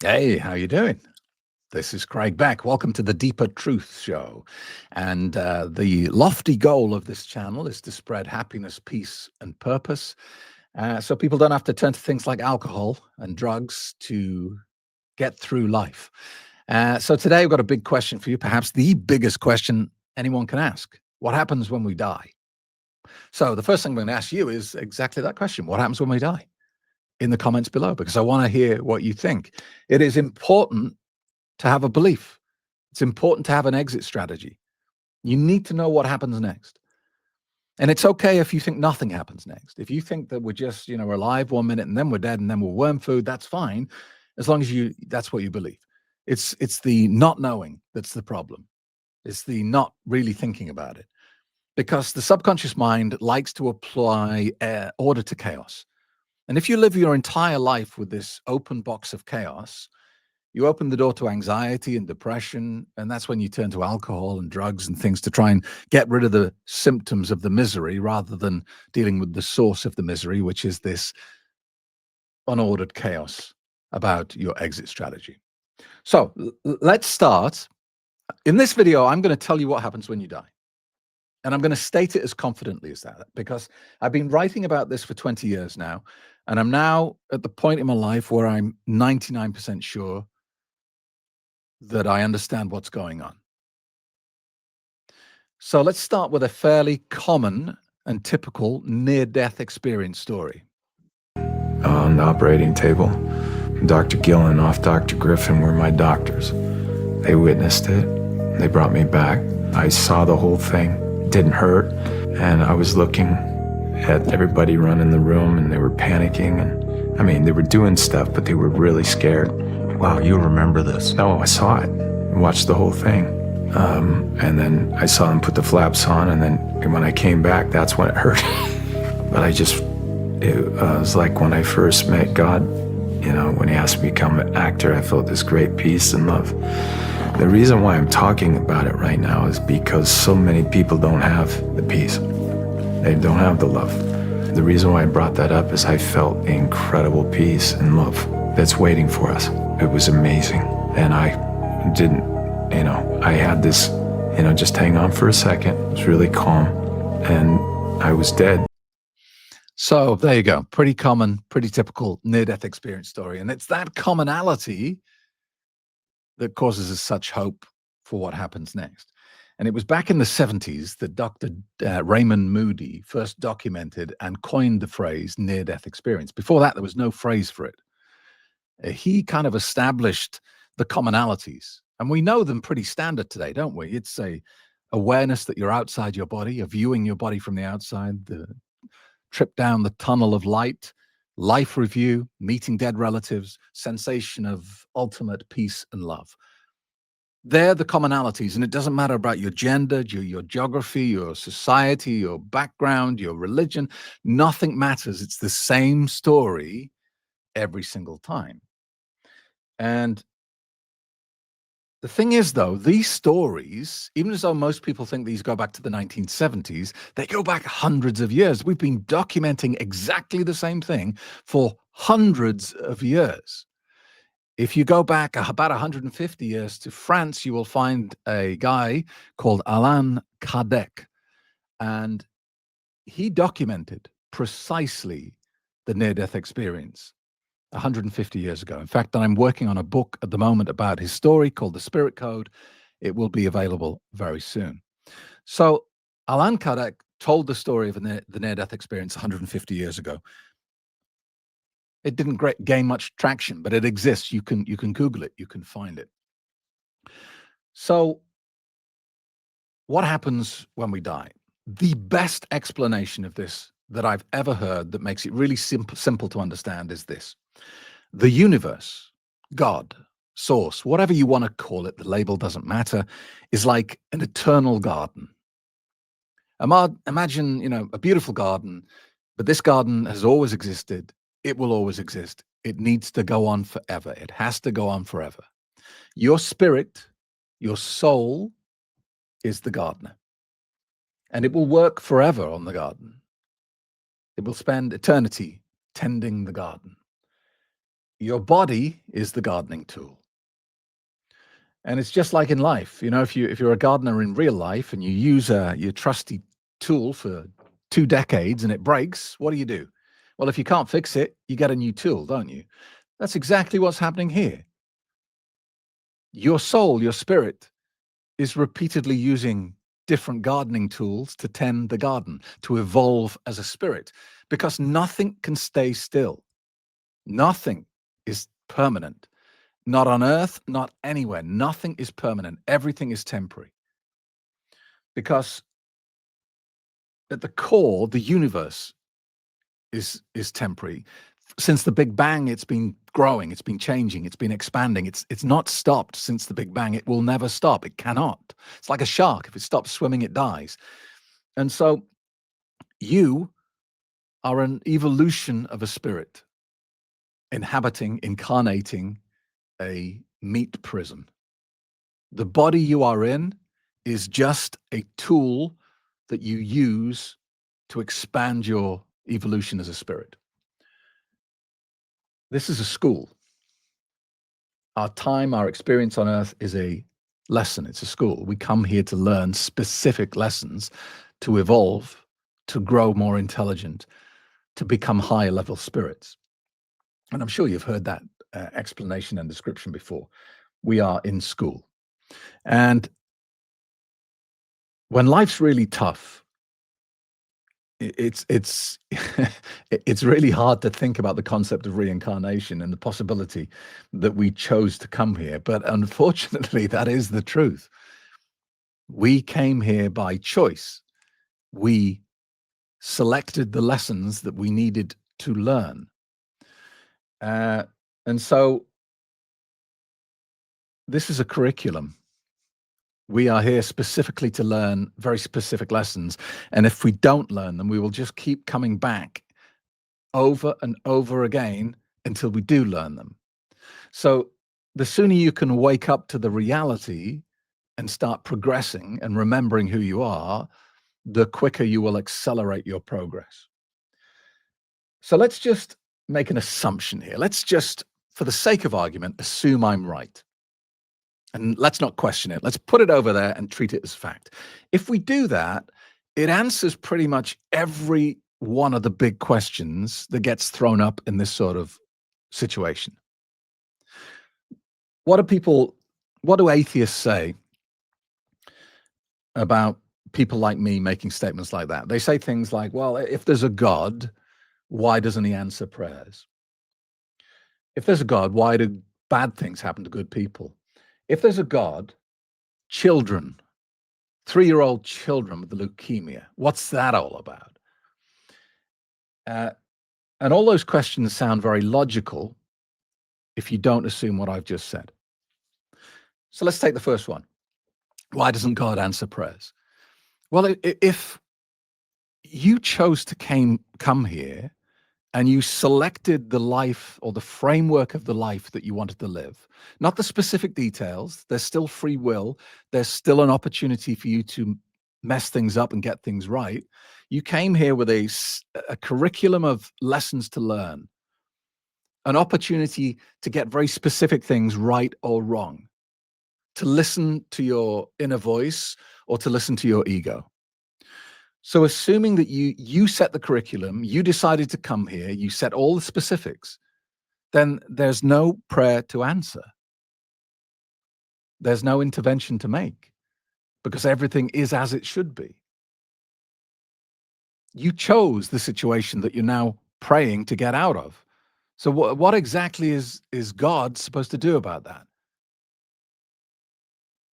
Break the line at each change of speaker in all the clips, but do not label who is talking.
Hey, how you doing? This is Craig Beck. Welcome to the Deeper Truth Show. And the lofty goal of this channel is to spread happiness, peace, and purpose, so people don't have to turn to things like alcohol and drugs to get through life. So today I've got a big question for you, perhaps the biggest question anyone can ask. What happens when we die? So the first thing I'm going to ask you is exactly that question. What happens when we die? In the comments below, because I want to hear what you think. It is important to have a belief. It's important to have an exit strategy. You need to know what happens next. And it's okay if you think nothing happens next. If you think that we're just, we're alive 1 minute and then we're dead and then we're worm food, that's fine, as long as that's what you believe. It's the not knowing that's the problem. It's the not really thinking about it. Because the subconscious mind likes to apply order to chaos. And if you live your entire life with this open box of chaos, you open the door to anxiety and depression, and that's when you turn to alcohol and drugs and things to try and get rid of the symptoms of the misery rather than dealing with the source of the misery, which is this unordered chaos about your exit strategy. So let's start. In this video, I'm going to tell you what happens when you die. And I'm going to state it as confidently as that, because I've been writing about this for 20 years now, and I'm now at the point in my life where I'm 99% sure that I understand what's going on. So let's start with a fairly common and typical near-death experience story.
On the operating table, Dr. Gillenoff, Dr. Griffin were my doctors. They witnessed it. They brought me back. I saw the whole thing. It didn't hurt. And I was looking at everybody running the room, and they were panicking. And I mean, they were doing stuff, but they were really scared.
Wow, you remember this?
No, I saw it. I watched the whole thing. And then I saw them put the flaps on, and then when I came back, that's when it hurt. But it was like when I first met God, when he asked me to become an actor, I felt this great peace and love. The reason why I'm talking about it right now is because so many people don't have the peace. They don't have the love. The reason why I brought that up is I felt incredible peace and love that's waiting for us. It was amazing. And I didn't, I had this, just hang on for a second. It was really calm, and I was dead.
So there you go. Pretty common, pretty typical near-death experience story. And it's that commonality that causes us such hope for what happens next. And it was back in the 70s that Dr. Raymond Moody first documented and coined the phrase near-death experience. Before that, there was no phrase for it. He kind of established the commonalities. And we know them pretty standard today, don't we? It's a awareness that you're outside your body, you're viewing your body from the outside, the trip down the tunnel of light, life review, meeting dead relatives, sensation of ultimate peace and love. They're the commonalities, and it doesn't matter about your gender, your geography, your society, your background, your religion. Nothing matters. It's the same story every single time. And the thing is, though, these stories, even as though most people think these go back to the 1970s, they go back hundreds of years. We've been documenting exactly the same thing for hundreds of years. If you go back about 150 years to France, you will find a guy called Allan Kardec, and he documented precisely the near-death experience 150 years ago. In fact, I'm working on a book at the moment about his story called The Spirit Code. It will be available very soon. So Allan Kardec told the story of the near-death experience 150 years ago. It didn't gain much traction, but it exists. You can Google it. You can find it. So what happens when we die? The best explanation of this that I've ever heard that makes it really simple to understand is this. The universe, God, source, whatever you want to call it, the label doesn't matter, is like an eternal garden. Imagine, a beautiful garden, but this garden has always existed. It will always exist. It needs to go on forever. It has to go on forever. Your spirit, your soul is the gardener, and it will work forever on the garden. It will spend eternity tending the garden. Your body is the gardening tool. And it's just like in life. You know, if you're a gardener in real life and you use your trusty tool for 2 decades and it breaks, what do? Well, if you can't fix it, you get a new tool, don't you? That's exactly what's happening here. Your soul, your spirit, is repeatedly using different gardening tools to tend the garden, to evolve as a spirit, because nothing can stay still. Nothing is permanent. Not on earth, not anywhere. Nothing is permanent. Everything is temporary. Because at the core, the universe is temporary. Since the Big Bang, it's been growing, it's been changing, it's been expanding. It's not stopped since the Big Bang. It will never stop. It cannot. It's like a shark. If it stops swimming, it dies. And so you are an evolution of a spirit incarnating a meat prison. The body you are in is just a tool that you use to expand your evolution as a spirit. This is a school. Our time, our experience on earth is a lesson. It's a school. We come here to learn specific lessons, to evolve, to grow more intelligent, to become higher level spirits. And I'm sure you've heard that explanation and description before. We are in school. And when life's really tough, it's it's really hard to think about the concept of reincarnation and the possibility that we chose to come here. But unfortunately, that is the truth. We came here by choice. We selected the lessons that we needed to learn. And so this is a curriculum. We are here specifically to learn very specific lessons. And if we don't learn them, we will just keep coming back over and over again until we do learn them. So the sooner you can wake up to the reality and start progressing and remembering who you are, the quicker you will accelerate your progress. So let's just make an assumption here. Let's just, for the sake of argument, assume I'm right. And let's not question it. Let's put it over there and treat it as fact. If we do that, it answers pretty much every one of the big questions that gets thrown up in this sort of situation. What do atheists say about people like me making statements like that? They say things like, well, if there's a God, why doesn't he answer prayers? If there's a God, why do bad things happen to good people? If there's a God, children, 3-year-old children with leukemia, what's that all about? And all those questions sound very logical if you don't assume what I've just said. So let's take the first one. Why doesn't God answer prayers? Well, if you chose to come here and you selected the life or the framework of the life that you wanted to live, not the specific details, there's still free will, there's still an opportunity for you to mess things up and get things right. You came here with a curriculum of lessons to learn, an opportunity to get very specific things right or wrong, to listen to your inner voice or to listen to your ego. So assuming that you set the curriculum, you decided to come here, you set all the specifics, then there's no prayer to answer. There's no intervention to make because everything is as it should be. You chose the situation that you're now praying to get out of. So what exactly is God supposed to do about that?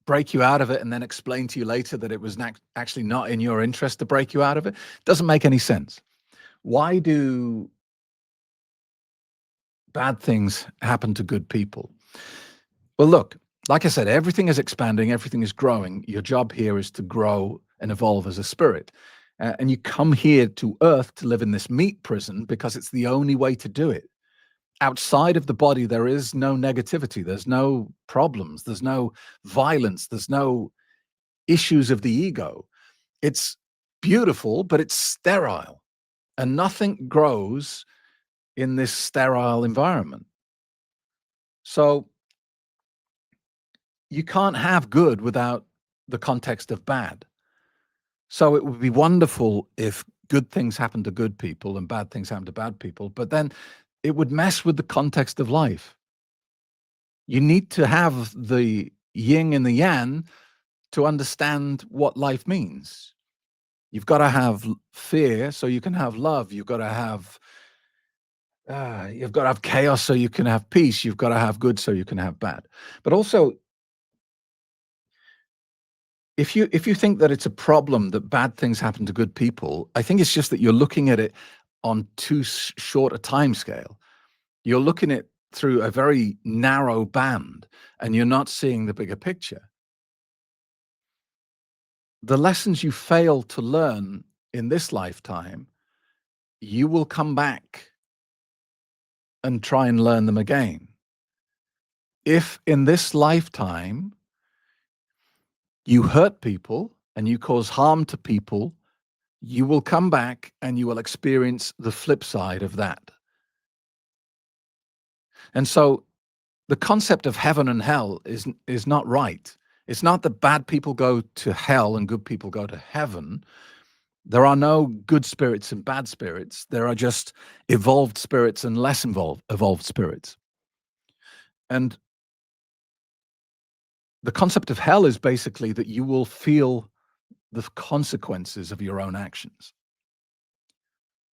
Break you out of it and then explain to you later that it was actually not in your interest to break you out of it? Doesn't make any sense. Why do bad things happen to good people? Well, look, like I said, everything is expanding, everything is growing. Your job here is to grow and evolve as a spirit. And you come here to Earth to live in this meat prison because it's the only way to do it. Outside of the body, there is no negativity, there's no problems, there's no violence, there's no issues of the ego. It's beautiful, but it's sterile. And nothing grows in this sterile environment. So you can't have good without the context of bad. So it would be wonderful if good things happen to good people and bad things happen to bad people, but then it would mess with the context of life. You need to have the yin and the yang to understand what life means. You've got to have fear so you can have love. You've got to have chaos so you can have peace. You've got to have good so you can have bad. But also, if you think that it's a problem that bad things happen to good people, I think it's just that you're looking at it on too short a time scale. You're looking at it through a very narrow band, and you're not seeing the bigger picture. The lessons you fail to learn in this lifetime, you will come back and try and learn them again. If in this lifetime you hurt people and you cause harm to people, you will come back and you will experience the flip side of that. And so the concept of heaven and hell is not right. It's not that bad people go to hell and good people go to heaven. There are no good spirits and bad spirits. There are just evolved spirits and less evolved spirits. And the concept of hell is basically that you will feel the consequences of your own actions.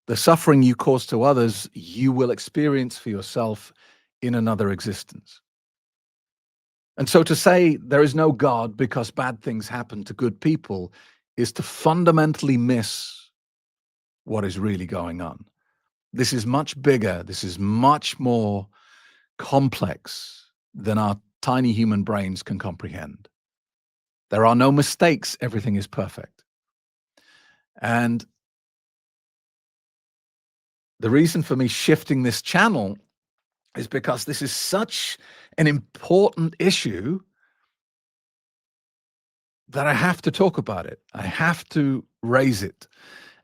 The suffering you cause to others, you will experience for yourself in another existence. And so to say there is no God because bad things happen to good people is to fundamentally miss what is really going on. This is much bigger. This is much more complex than our tiny human brains can comprehend. There are no mistakes. Everything is perfect. And the reason for me shifting this channel is because this is such an important issue that I have to talk about it. I have to raise it.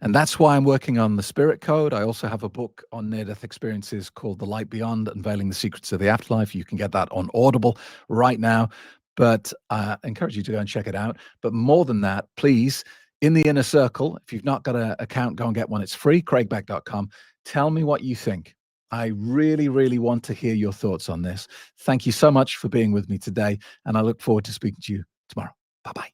And that's why I'm working on the Spirit Code. I also have a book on near-death experiences called The Light Beyond, Unveiling the Secrets of the Afterlife. You can get that on Audible right now. But I encourage you to go and check it out. But more than that, please, in the inner circle, if you've not got an account, go and get one. It's free, craigbeck.com. Tell me what you think. I really, really want to hear your thoughts on this. Thank you so much for being with me today. And I look forward to speaking to you tomorrow. Bye-bye.